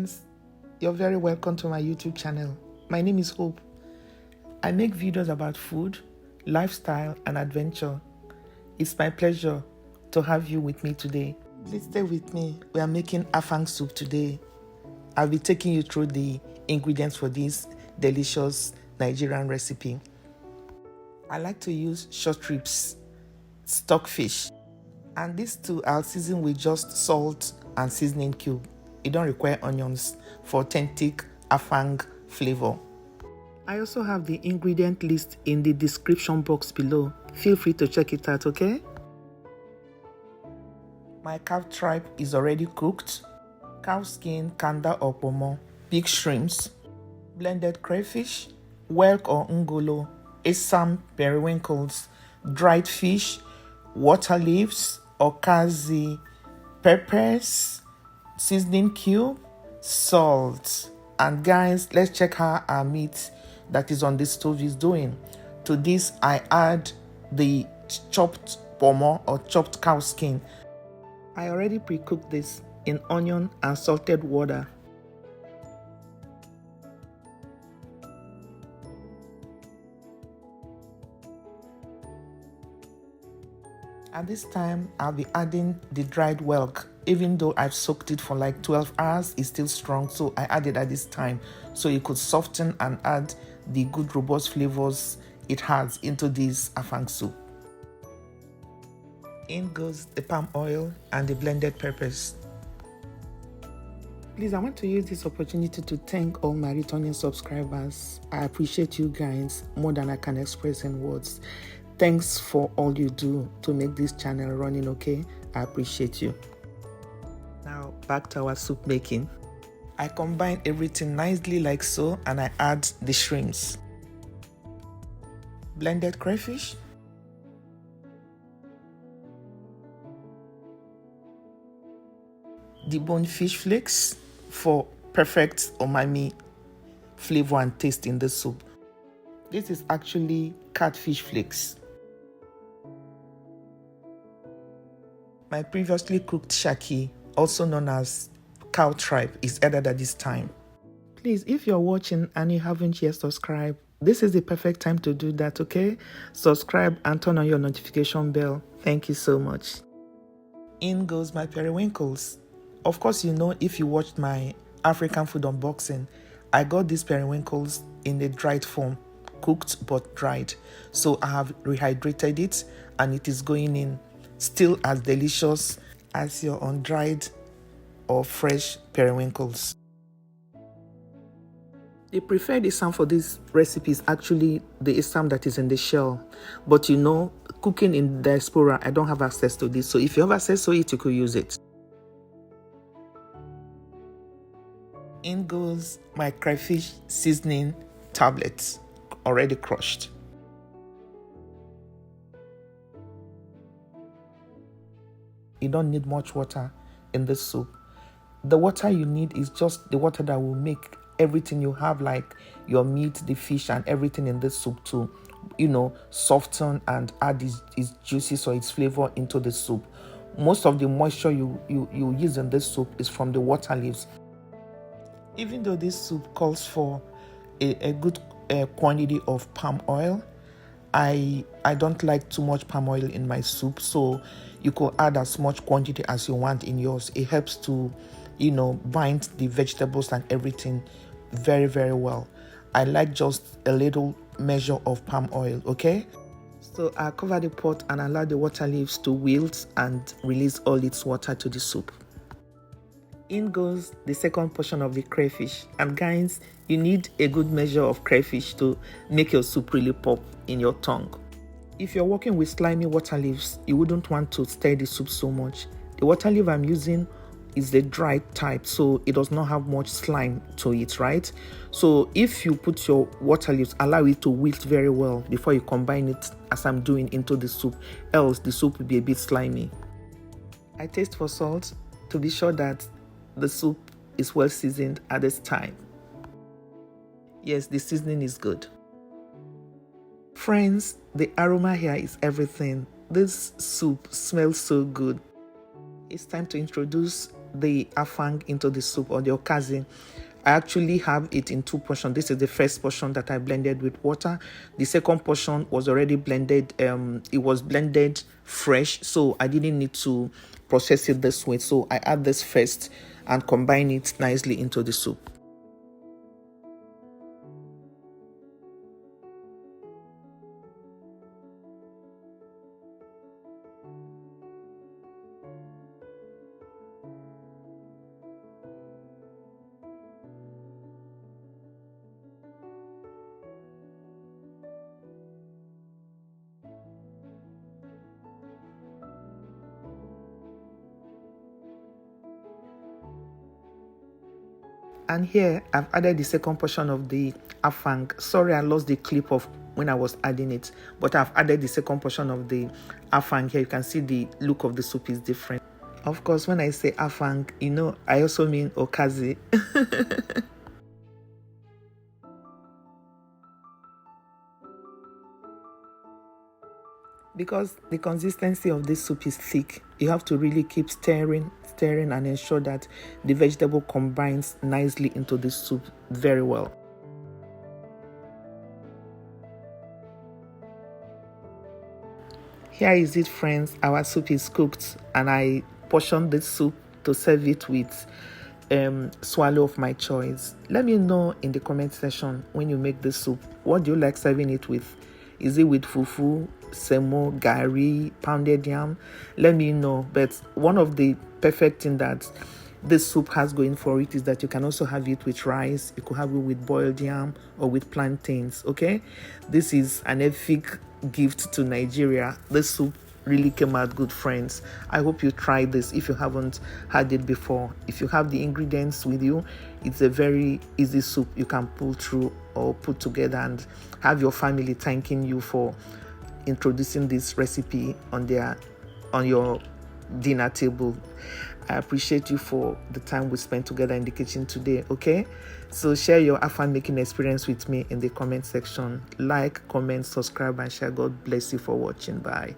friends, you're very welcome to my YouTube channel. My name is Hope. I make videos about food, lifestyle, and adventure. It's my pleasure to have you with me today. Please stay with me. We are making Afang soup today. I'll be taking you through the ingredients for this delicious Nigerian recipe. I like to use short ribs, stockfish, and these two I'll season with just salt and seasoning cube. You don't require onions for authentic Afang flavor. I also have the ingredient list in the description box below. Feel free to check it out, okay? My calf tripe is already cooked. Cow skin, kanda or pomo, big shrimps, blended crayfish, whelk or ngolo, asam periwinkles, dried fish, water leaves, okazi, peppers, seasoning cube, salt. And guys, let's check how our meat that is on the stove is doing. To this, I add the chopped pomo or chopped cow skin. I already pre-cooked this in onion and salted water. At this time, I'll be adding the dried whelk. Even though I've soaked it for like 12 hours, it's still strong, so I added at this time so it could soften and add the good robust flavors it has into this Afang soup. In goes the palm oil and the blended peppers. Please, I want to use this opportunity to thank all my returning subscribers. I appreciate you guys more than I can express in words. Thanks for all you do to make this channel running, okay? I appreciate you. Now, back to our soup making. I combine everything nicely like so, and I add the shrimps. Blended crayfish. Deboned fish flakes for perfect umami flavor and taste in the soup. This is actually catfish flakes. My previously cooked shaki, also known as cow tripe, is added at this time. Please, if you're watching and you haven't yet subscribed, this is the perfect time to do that, okay? Subscribe and turn on your notification bell. Thank you so much. In goes my periwinkles. Of course, you know, if you watched my African food unboxing, I got these periwinkles in a dried form, cooked but dried. So I have rehydrated it and it is going in still as delicious as your undried or fresh periwinkles. The preferred isam for this recipe is actually the isam that is in the shell. But you know, cooking in diaspora, I don't have access to this. So if you have access to it, you could use it. In goes my crayfish seasoning tablets, already crushed. You don't need much water in this soup. The water you need is just the water that will make everything you have, like your meat, the fish, and everything in this soup to, you know, soften and add its juices or its flavor into the soup. Most of the moisture you use in this soup is from the water leaves. Even though this soup calls for a good quantity of palm oil, I don't like too much palm oil in my soup, so you could add as much quantity as you want in yours. It helps to, you know, bind the vegetables and everything very, very well. I like just a little measure of palm oil, okay? So I'll cover the pot and allow the water leaves to wilt and release all its water to the soup. In goes the second portion of the crayfish. And guys, you need a good measure of crayfish to make your soup really pop in your tongue. If you're working with slimy water leaves, you wouldn't want to stir the soup so much. The water leaf I'm using is the dried type, so it does not have much slime to it, right? So if you put your water leaves, allow it to wilt very well before you combine it as I'm doing into the soup, else the soup will be a bit slimy. I taste for salt to be sure that the soup is well seasoned at this time. Yes, the seasoning is good. Friends, the aroma here is everything. This soup smells so good. It's time to introduce the afang into the soup, or the okazi, I actually have it in two portions. This is the first portion that I blended with water. The second portion was already blended. It was blended fresh, so I didn't need to process it this way. So I add this first and combine it nicely into the soup. And here I've added the second portion of the afang. Sorry, I lost the clip of when I was adding it, but I've added the second portion of the afang. Here you can see the look of the soup is different. Of course, when I say afang, I also mean okazi. Because the consistency of this soup is thick, you have to really keep stirring and ensure that the vegetable combines nicely into the soup very well. Here is it, friends. Our soup is cooked, and I portioned this soup to serve it with swallow of my choice. Let me know in the comment section when you make this soup, what do you like serving it with? Is it with fufu, semo, gari, pounded yam? Let me know. But one of the perfect thing that this soup has going for it is that you can also have it with rice. You could have it with boiled yam or with plantains. Okay, this is an epic gift to Nigeria. This soup really came out good, friends. I hope you try this if you haven't had it before. If you have the ingredients with you, it's a very easy soup you can pull through or put together and have your family thanking you for introducing this recipe on your dinner table. I appreciate you for the time we spent together in the kitchen today. Okay, so share your Afang making experience with me in the comment section. Like, comment, subscribe, and share. God bless you for watching. Bye.